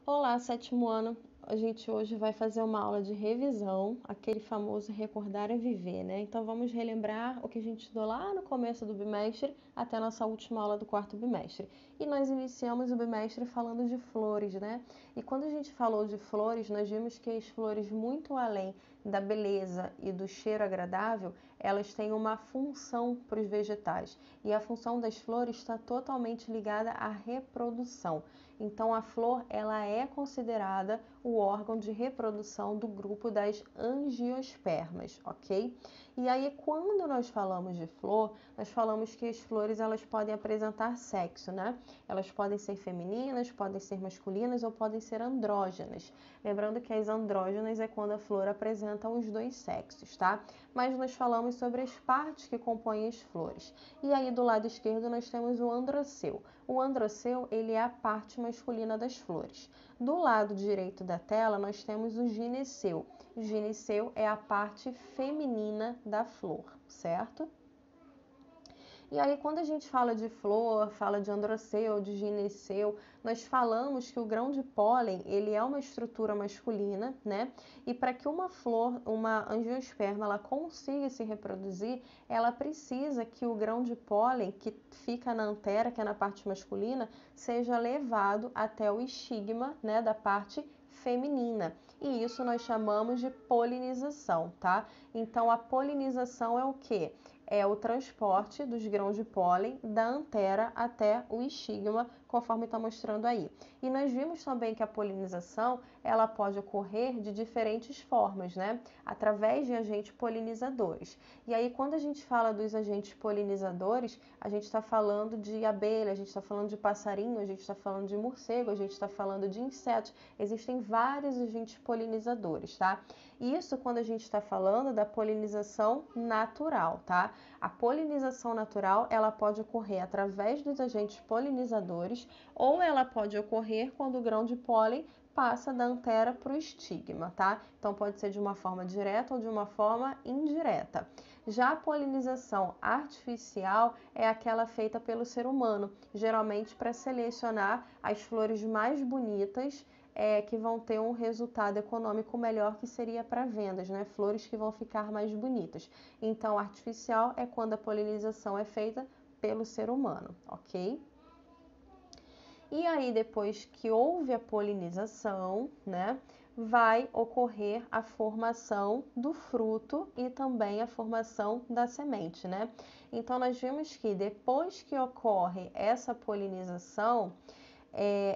Olá, sétimo ano. A gente hoje vai fazer uma aula de revisão, aquele famoso recordar é viver, né? Então vamos relembrar o que a gente estudou lá no começo do bimestre até a nossa última aula do quarto bimestre. E nós iniciamos o bimestre falando de flores, né? E quando a gente falou de flores, nós vimos que as flores, muito além da beleza e do cheiro agradável, elas têm uma função para os vegetais. E a função das flores está totalmente ligada à reprodução. Então a flor, ela é considerada o órgão de reprodução do grupo das angiospermas, ok? E aí quando nós falamos de flor, nós falamos que as flores elas podem apresentar sexo, né? Elas podem ser femininas, podem ser masculinas ou podem ser andrógenas. Lembrando que as andrógenas é quando a flor apresenta os dois sexos, tá? Mas nós falamos sobre as partes que compõem as flores. E aí do lado esquerdo nós temos o androceu. O androceu, ele é a parte masculina das flores. Do lado direito da tela, nós temos o gineceu. O gineceu é a parte feminina da flor, certo? E aí, quando a gente fala de flor, fala de androceu, de gineceu, nós falamos que o grão de pólen, ele é uma estrutura masculina, né? E para que uma flor, uma angiosperma, ela consiga se reproduzir, ela precisa que o grão de pólen, que fica na antera, que é na parte masculina, seja levado até o estigma, né, da parte feminina. E isso nós chamamos de polinização, tá? Então, a polinização é o quê? É o transporte dos grãos de pólen da antera até o estigma, conforme está mostrando aí. E nós vimos também que a polinização, ela pode ocorrer de diferentes formas, né? Através de agentes polinizadores. E aí, quando a gente fala dos agentes polinizadores, a gente está falando de abelha, a gente está falando de passarinho, a gente está falando de morcego, a gente está falando de insetos. Existem vários agentes polinizadores, tá? Isso quando a gente está falando da polinização natural, tá? A polinização natural, ela pode ocorrer através dos agentes polinizadores ou ela pode ocorrer quando o grão de pólen passa da antera para o estigma, tá? Então pode ser de uma forma direta ou de uma forma indireta. Já a polinização artificial é aquela feita pelo ser humano, geralmente para selecionar as flores mais bonitas que vão ter um resultado econômico melhor, que seria para vendas, né? Flores que vão ficar mais bonitas. Então, artificial é quando a polinização é feita pelo ser humano, ok? E aí, depois que houve a polinização, né, vai ocorrer a formação do fruto e também a formação da semente, né? Então, nós vimos que depois que ocorre essa polinização,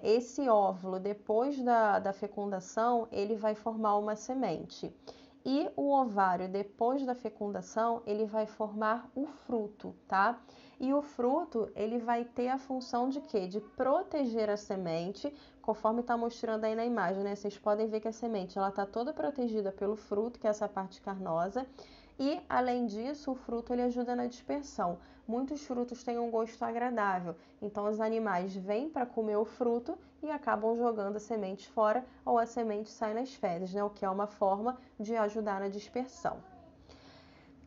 esse óvulo, depois da fecundação, ele vai formar uma semente. E o ovário, depois da fecundação, ele vai formar o fruto, tá? E o fruto, ele vai ter a função de quê? De proteger a semente, conforme está mostrando aí na imagem, né? Vocês podem ver que a semente, ela está toda protegida pelo fruto, que é essa parte carnosa. E, além disso, o fruto ele ajuda na dispersão. Muitos frutos têm um gosto agradável, então os animais vêm para comer o fruto e acabam jogando a semente fora ou a semente sai nas fezes, né? O que é uma forma de ajudar na dispersão.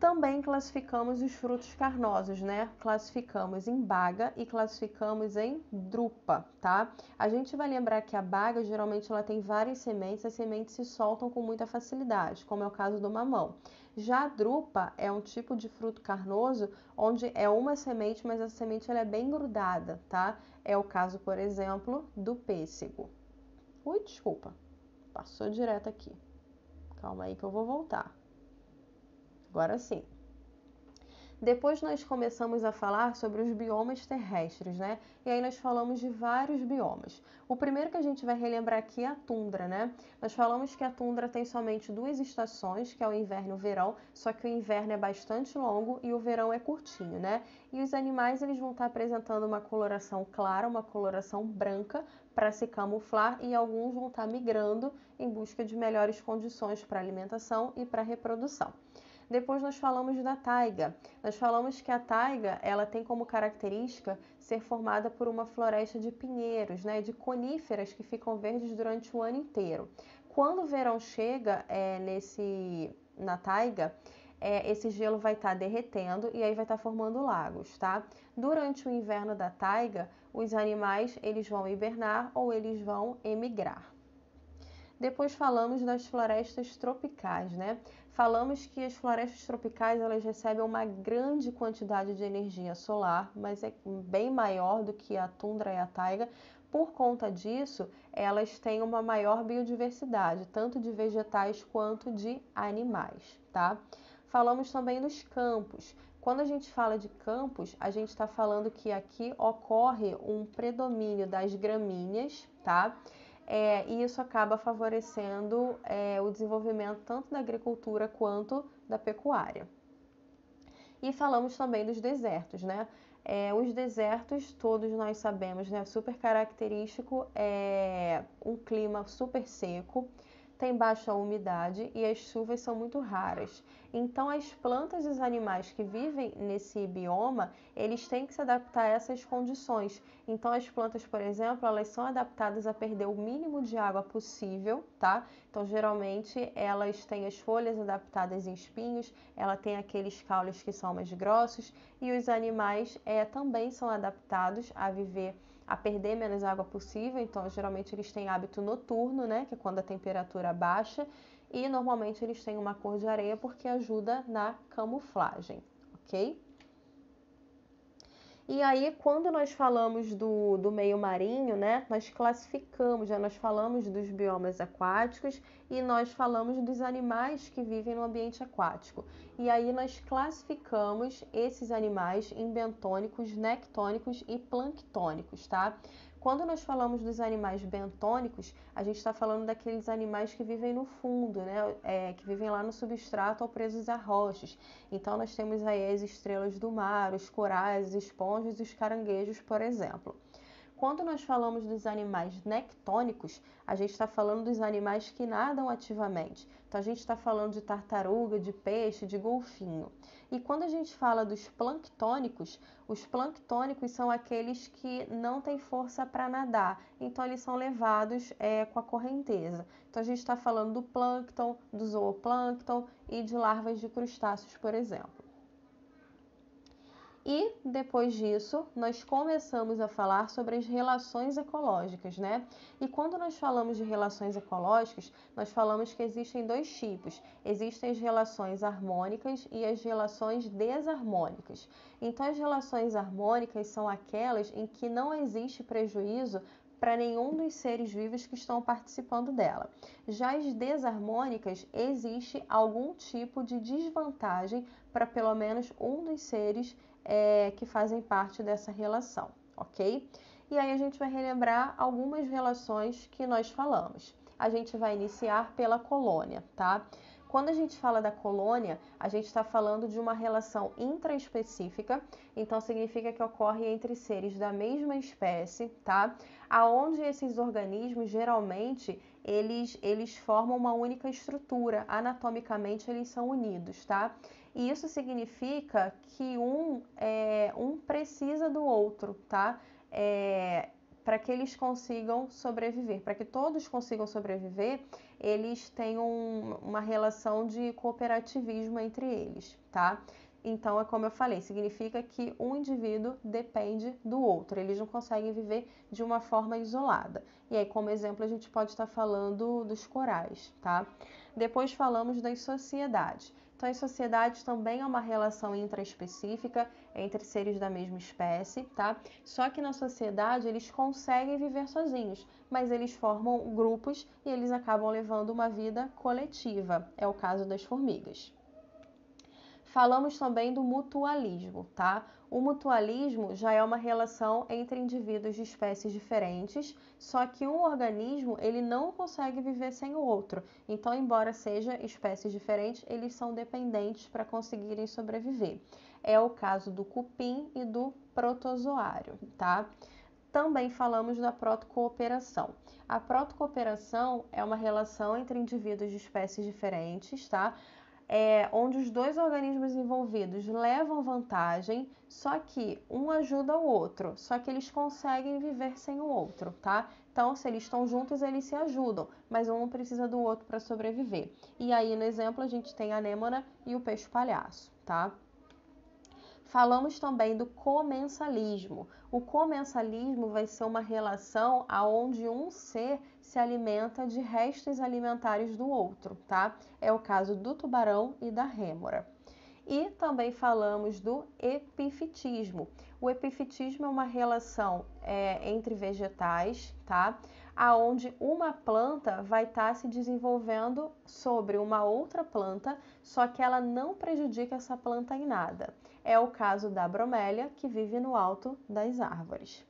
Também classificamos os frutos carnosos, né? Classificamos em baga e classificamos em drupa, tá? A gente vai lembrar que a baga, geralmente, ela tem várias sementes, as sementes se soltam com muita facilidade, como é o caso do mamão. Já a drupa é um tipo de fruto carnoso, onde é uma semente, mas a semente ela é bem grudada, tá? É o caso, por exemplo, do pêssego. Ui, desculpa, passou direto aqui. Calma aí que eu vou voltar. Agora sim. Depois nós começamos a falar sobre os biomas terrestres, né? E aí nós falamos de vários biomas. O primeiro que a gente vai relembrar aqui é a tundra, né? Nós falamos que a tundra tem somente duas estações, que é o inverno e o verão, só que o inverno é bastante longo e o verão é curtinho, né? E os animais eles vão estar apresentando uma coloração clara, uma coloração branca para se camuflar e alguns vão estar migrando em busca de melhores condições para alimentação e para reprodução. Depois nós falamos da taiga. Nós falamos que a taiga, ela tem como característica ser formada por uma floresta de pinheiros, né, de coníferas que ficam verdes durante o ano inteiro. Quando o verão chega na taiga, esse gelo vai estar derretendo e aí vai estar formando lagos, tá? Durante o inverno da taiga, os animais eles vão hibernar ou eles vão emigrar. Depois falamos das florestas tropicais, né? Falamos que as florestas tropicais elas recebem uma grande quantidade de energia solar, mas é bem maior do que a tundra e a taiga. Por conta disso, elas têm uma maior biodiversidade, tanto de vegetais quanto de animais, tá? Falamos também dos campos. Quando a gente fala de campos, a gente está falando que aqui ocorre um predomínio das gramíneas, tá? E isso acaba favorecendo o desenvolvimento tanto da agricultura quanto da pecuária. E falamos também dos desertos, né? Os desertos, todos nós sabemos, né? Super característico é um clima super seco, tem baixa umidade e as chuvas são muito raras. Então, as plantas e os animais que vivem nesse bioma, eles têm que se adaptar a essas condições. Então, as plantas, por exemplo, elas são adaptadas a perder o mínimo de água possível, tá? Então, geralmente, elas têm as folhas adaptadas em espinhos, ela tem aqueles caules que são mais grossos e os animais também são adaptados a viver a perder menos água possível, então geralmente eles têm hábito noturno, né, que é quando a temperatura baixa, e normalmente eles têm uma cor de areia porque ajuda na camuflagem, ok? E aí, quando nós falamos do meio marinho, né, nós classificamos, já nós falamos dos biomas aquáticos e nós falamos dos animais que vivem no ambiente aquático. E aí nós classificamos esses animais em bentônicos, nectônicos e planctônicos, tá? Quando nós falamos dos animais bentônicos, a gente está falando daqueles animais que vivem no fundo, né? Que vivem lá no substrato ou presos a rochas. Então, nós temos aí as estrelas do mar, os corais, as esponjas e os caranguejos, por exemplo. Quando nós falamos dos animais nectônicos, a gente está falando dos animais que nadam ativamente. Então, a gente está falando de tartaruga, de peixe, de golfinho. E quando a gente fala dos planctônicos, os planctônicos são aqueles que não têm força para nadar. Então, eles são levados com a correnteza. Então, a gente está falando do plâncton, do zooplâncton e de larvas de crustáceos, por exemplo. E depois disso, nós começamos a falar sobre as relações ecológicas, né? E quando nós falamos de relações ecológicas, nós falamos que existem dois tipos. Existem as relações harmônicas e as relações desarmônicas. Então, as relações harmônicas são aquelas em que não existe prejuízo para nenhum dos seres vivos que estão participando dela. Já as desarmônicas, existe algum tipo de desvantagem para pelo menos um dos seres que fazem parte dessa relação, ok? E aí a gente vai relembrar algumas relações que nós falamos. A gente vai iniciar pela colônia, tá? Quando a gente fala da colônia, a gente está falando de uma relação intraespecífica, então significa que ocorre entre seres da mesma espécie, tá? Aonde esses organismos, geralmente, eles formam uma única estrutura, anatomicamente eles são unidos, tá? E isso significa que um precisa do outro, tá? Para que eles consigam sobreviver, para que todos consigam sobreviver, eles têm uma relação de cooperativismo entre eles, tá? Então, é como eu falei, significa que um indivíduo depende do outro, eles não conseguem viver de uma forma isolada. E aí, como exemplo, a gente pode estar falando dos corais, tá? Depois falamos das sociedades. Então, as sociedades também é uma relação intraespecífica entre seres da mesma espécie, tá? Só que na sociedade eles conseguem viver sozinhos, mas eles formam grupos e eles acabam levando uma vida coletiva. É o caso das formigas. Falamos também do mutualismo, tá? O mutualismo já é uma relação entre indivíduos de espécies diferentes, só que um organismo ele não consegue viver sem o outro. Então, embora sejam espécies diferentes, eles são dependentes para conseguirem sobreviver. É o caso do cupim e do protozoário, tá? Também falamos da protocooperação. A protocooperação é uma relação entre indivíduos de espécies diferentes, tá? Onde os dois organismos envolvidos levam vantagem, só que um ajuda o outro, só que eles conseguem viver sem o outro, tá? Então, se eles estão juntos, eles se ajudam, mas um precisa do outro para sobreviver. E aí, no exemplo, a gente tem a anêmona e o peixe-palhaço, tá? Falamos também do comensalismo. O comensalismo vai ser uma relação onde um ser se alimenta de restos alimentares do outro, tá? É o caso do tubarão e da rêmora. E também falamos do epifitismo. O epifitismo é uma relação entre vegetais, tá? Aonde uma planta vai estar se desenvolvendo sobre uma outra planta, só que ela não prejudica essa planta em nada. É o caso da bromélia, que vive no alto das árvores.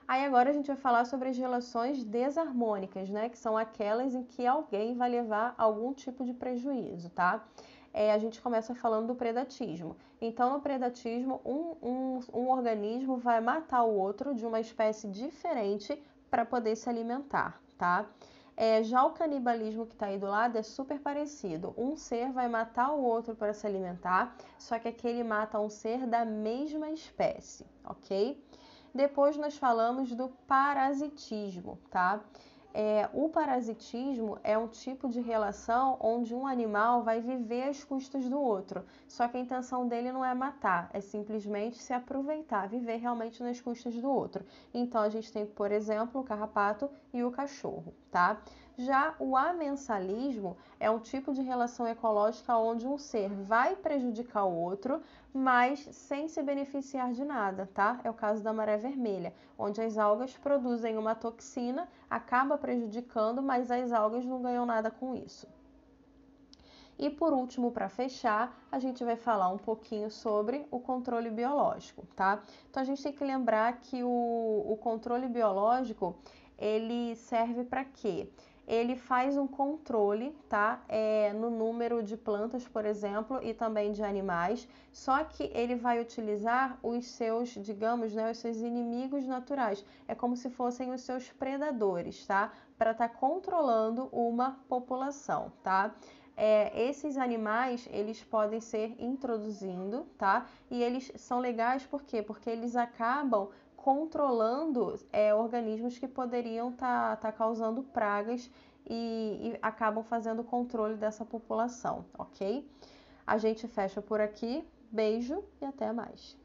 Aí agora a gente vai falar sobre as relações desarmônicas, né? Que são aquelas em que alguém vai levar algum tipo de prejuízo, tá? A gente começa falando do predatismo. Então, no predatismo, um organismo vai matar o outro de uma espécie diferente para poder se alimentar, tá? Já o canibalismo que está aí do lado é super parecido. Um ser vai matar o outro para se alimentar, só que aquele mata um ser da mesma espécie, ok? Depois nós falamos do parasitismo, tá? O parasitismo é um tipo de relação onde um animal vai viver às custas do outro, só que a intenção dele não é matar, é simplesmente se aproveitar, viver realmente nas custas do outro. Então a gente tem, por exemplo, o carrapato e o cachorro, tá? Já o amensalismo é um tipo de relação ecológica onde um ser vai prejudicar o outro, mas sem se beneficiar de nada, tá? É o caso da maré vermelha, onde as algas produzem uma toxina, acaba prejudicando, mas as algas não ganham nada com isso. E por último, para fechar, a gente vai falar um pouquinho sobre o controle biológico, tá? Então a gente tem que lembrar que o controle biológico, ele serve para quê? Ele faz um controle, tá? No número de plantas, por exemplo, e também de animais, só que ele vai utilizar os seus, digamos, né, os seus inimigos naturais. É como se fossem os seus predadores, tá? Para estar controlando uma população, tá? Esses animais, eles podem ser introduzindo, tá? E eles são legais por quê? Porque eles acabam controlando organismos que poderiam tá causando pragas e acabam fazendo o controle dessa população, ok? A gente fecha por aqui. Beijo e até mais.